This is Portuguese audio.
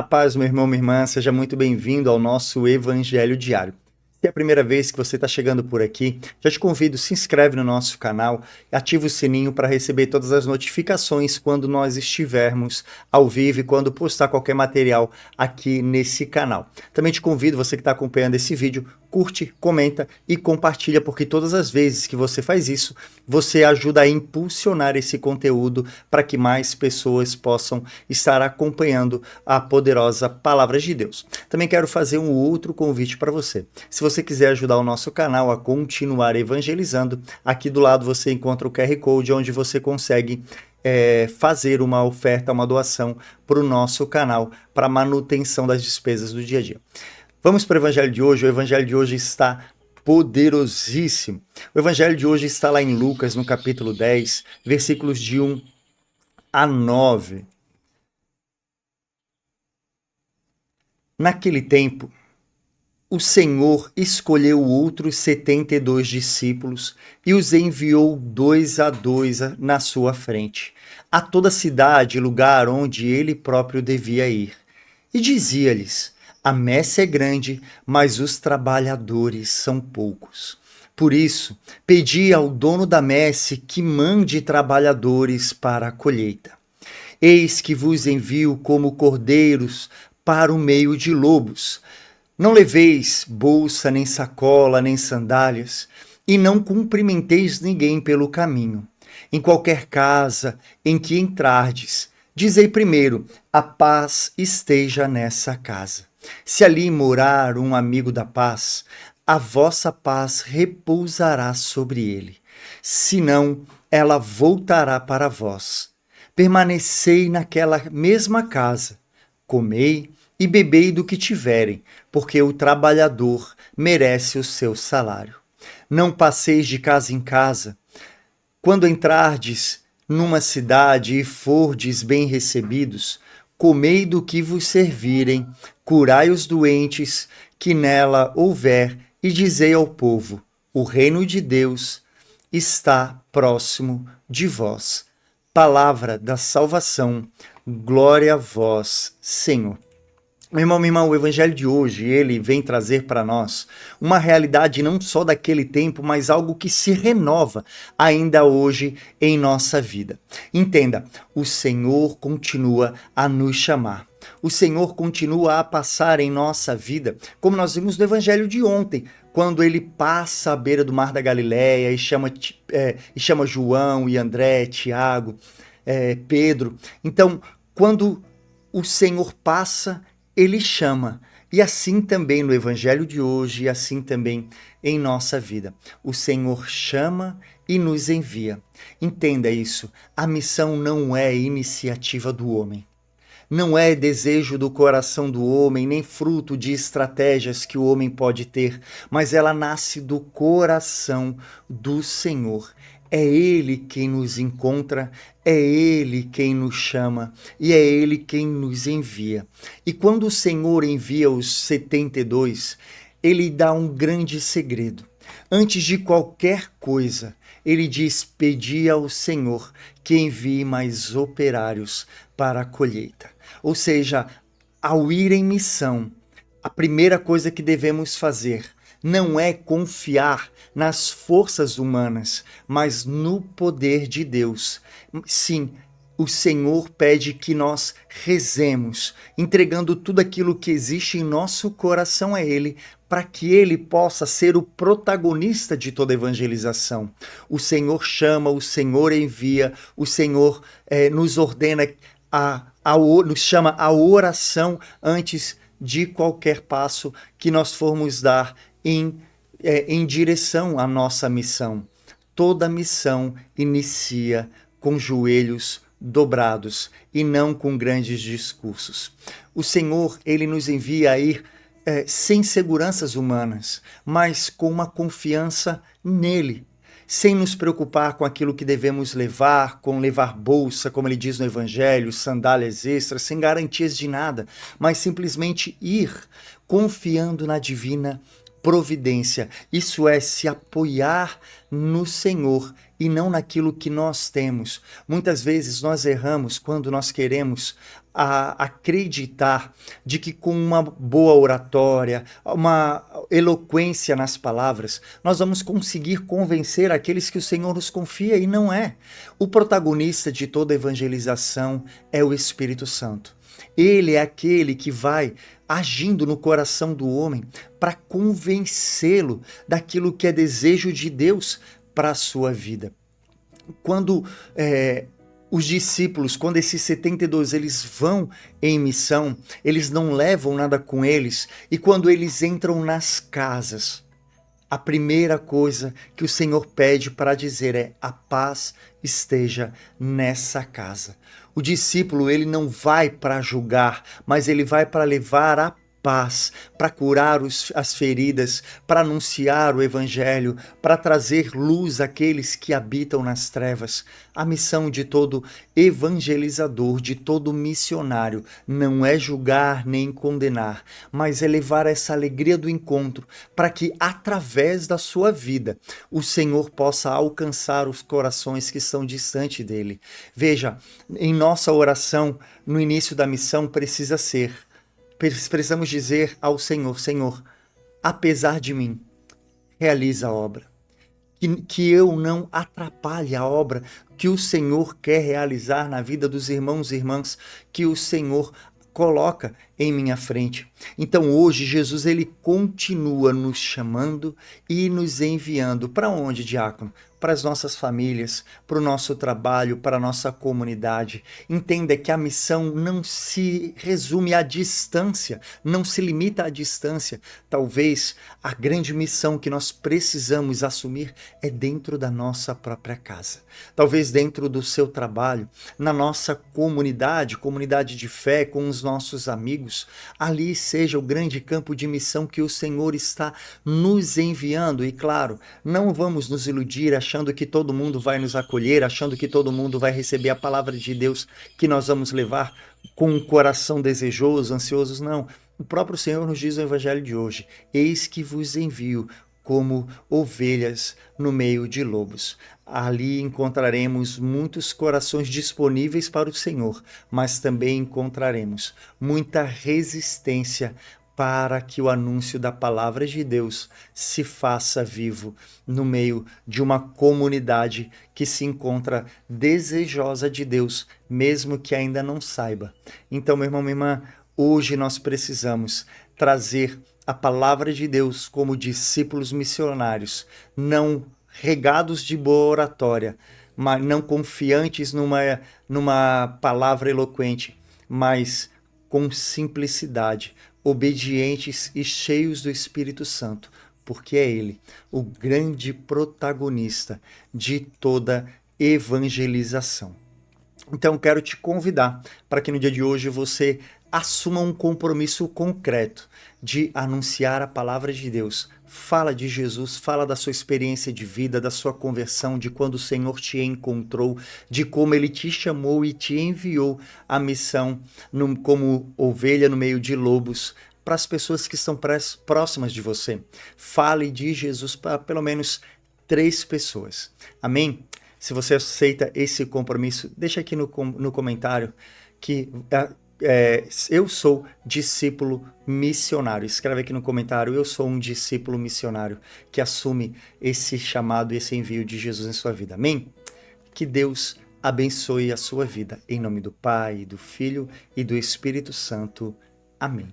A paz, meu irmão, minha irmã, seja muito bem-vindo ao nosso Evangelho Diário. Se é a primeira vez que você está chegando por aqui, já te convido, se inscreve no nosso canal, ativa o sininho para receber todas as notificações quando nós estivermos ao vivo e quando postar qualquer material aqui nesse canal. Também te convido, você que está acompanhando esse vídeo, curte, comenta e compartilha, porque todas as vezes que você faz isso, você ajuda a impulsionar esse conteúdo para que mais pessoas possam estar acompanhando a poderosa Palavra de Deus. Também quero fazer um outro convite para você. Se você quiser ajudar o nosso canal a continuar evangelizando, aqui do lado você encontra o QR Code, onde você consegue fazer uma oferta, uma doação para o nosso canal, para manutenção das despesas do dia a dia. Vamos para o Evangelho de hoje. O Evangelho de hoje está poderosíssimo. O Evangelho de hoje está lá em Lucas, no capítulo 10, versículos de 1 a 9. Naquele tempo, o Senhor escolheu outros 72 discípulos e os enviou 2 a 2 na sua frente, a toda cidade e lugar onde ele próprio devia ir. E dizia-lhes: a messe é grande, mas os trabalhadores são poucos. Por isso, pedi ao dono da messe que mande trabalhadores para a colheita. Eis que vos envio como cordeiros para o meio de lobos. Não leveis bolsa, nem sacola, nem sandálias, e não cumprimenteis ninguém pelo caminho. Em qualquer casa em que entrardes, dizei primeiro: a paz esteja nessa casa. Se ali morar um amigo da paz, a vossa paz repousará sobre ele. Senão, ela voltará para vós. Permanecei naquela mesma casa, comei e bebei do que tiverem, porque o trabalhador merece o seu salário. Não passeis de casa em casa. Quando entrardes numa cidade e fordes bem recebidos, comei do que vos servirem, curai os doentes que nela houver, e dizei ao povo: o reino de Deus está próximo de vós. Palavra da salvação, glória a vós, Senhor. Meu irmão, minha irmã, o evangelho de hoje, ele vem trazer para nós uma realidade não só daquele tempo, mas algo que se renova ainda hoje em nossa vida. Entenda, o Senhor continua a nos chamar. O Senhor continua a passar em nossa vida, como nós vimos no evangelho de ontem, quando ele passa à beira do mar da Galileia e chama João e André, Tiago, Pedro. Então, quando o Senhor passa, ele chama. E assim também no evangelho de hoje, e assim também em nossa vida. O Senhor chama e nos envia. Entenda isso. A missão não é iniciativa do homem. Não é desejo do coração do homem, nem fruto de estratégias que o homem pode ter, mas ela nasce do coração do Senhor. É Ele quem nos encontra, é Ele quem nos chama e é Ele quem nos envia. E quando o Senhor envia os 72, Ele dá um grande segredo. Antes de qualquer coisa, Ele diz: pedi ao Senhor que envie mais operários para a colheita. Ou seja, ao ir em missão, a primeira coisa que devemos fazer não é confiar nas forças humanas, mas no poder de Deus. Sim, o Senhor pede que nós rezemos, entregando tudo aquilo que existe em nosso coração a Ele, para que Ele possa ser o protagonista de toda evangelização. O Senhor chama, o Senhor envia, o Senhor nos ordena, nos chama a oração antes de qualquer passo que nós formos dar em direção à nossa missão. Toda missão inicia com joelhos dobrados e não com grandes discursos. O Senhor, ele nos envia a ir sem seguranças humanas, mas com uma confiança nele, sem nos preocupar com aquilo que devemos levar, com levar bolsa, como ele diz no Evangelho, sandálias extras, sem garantias de nada, mas simplesmente ir confiando na divina providência. Isso é se apoiar no Senhor e não naquilo que nós temos. Muitas vezes nós erramos quando nós queremos a acreditar de que com uma boa oratória, uma eloquência nas palavras, nós vamos conseguir convencer aqueles que o Senhor nos confia, e não é. O protagonista de toda evangelização é o Espírito Santo. Ele é aquele que vai agindo no coração do homem para convencê-lo daquilo que é desejo de Deus para a sua vida. Quando os discípulos, quando esses 72 eles vão em missão, eles não levam nada com eles, e quando eles entram nas casas, a primeira coisa que o Senhor pede para dizer é: a paz esteja nessa casa. O discípulo, ele não vai para julgar, mas ele vai para levar a paz, para curar as feridas, para anunciar o evangelho, para trazer luz àqueles que habitam nas trevas. A missão de todo evangelizador, de todo missionário, não é julgar nem condenar, mas é levar essa alegria do encontro, para que através da sua vida o Senhor possa alcançar os corações que estão distante dele. Veja, em nossa oração, no início da missão, precisamos dizer ao Senhor: Senhor, apesar de mim, realiza a obra. Que eu não atrapalhe a obra que o Senhor quer realizar na vida dos irmãos e irmãs que o Senhor coloca em minha frente. Então hoje Jesus ele continua nos chamando e nos enviando. Para onde, diácono? Para as nossas famílias, para o nosso trabalho, para a nossa comunidade. Entenda que a missão não se resume à distância, não se limita à distância. Talvez a grande missão que nós precisamos assumir é dentro da nossa própria casa. Talvez dentro do seu trabalho, na nossa comunidade de fé, com os nossos amigos. Ali seja o grande campo de missão que o Senhor está nos enviando. E claro, não vamos nos iludir achando que todo mundo vai nos acolher, achando que todo mundo vai receber a palavra de Deus que nós vamos levar com um coração desejoso, ansioso. Não. O próprio Senhor nos diz no Evangelho de hoje: eis que vos envio como ovelhas no meio de lobos. Ali encontraremos muitos corações disponíveis para o Senhor, mas também encontraremos muita resistência para que o anúncio da palavra de Deus se faça vivo no meio de uma comunidade que se encontra desejosa de Deus, mesmo que ainda não saiba. Então, meu irmão, minha irmã, hoje nós precisamos trazer a palavra de Deus como discípulos missionários, não regados de boa oratória, mas não confiantes numa palavra eloquente, mas com simplicidade, obedientes e cheios do Espírito Santo, porque é Ele o grande protagonista de toda evangelização. Então, quero te convidar para que no dia de hoje você assuma um compromisso concreto de anunciar a palavra de Deus. Fala de Jesus, fala da sua experiência de vida, da sua conversão, de quando o Senhor te encontrou, de como Ele te chamou e te enviou a missão como ovelha no meio de lobos, para as pessoas que estão próximas de você. Fale de Jesus para pelo menos 3 pessoas. Amém? Se você aceita esse compromisso, deixa aqui no comentário que eu sou discípulo missionário. Escreve aqui no comentário: eu sou um discípulo missionário que assume esse chamado, esse envio de Jesus em sua vida. Amém? Que Deus abençoe a sua vida. Em nome do Pai, do Filho e do Espírito Santo. Amém.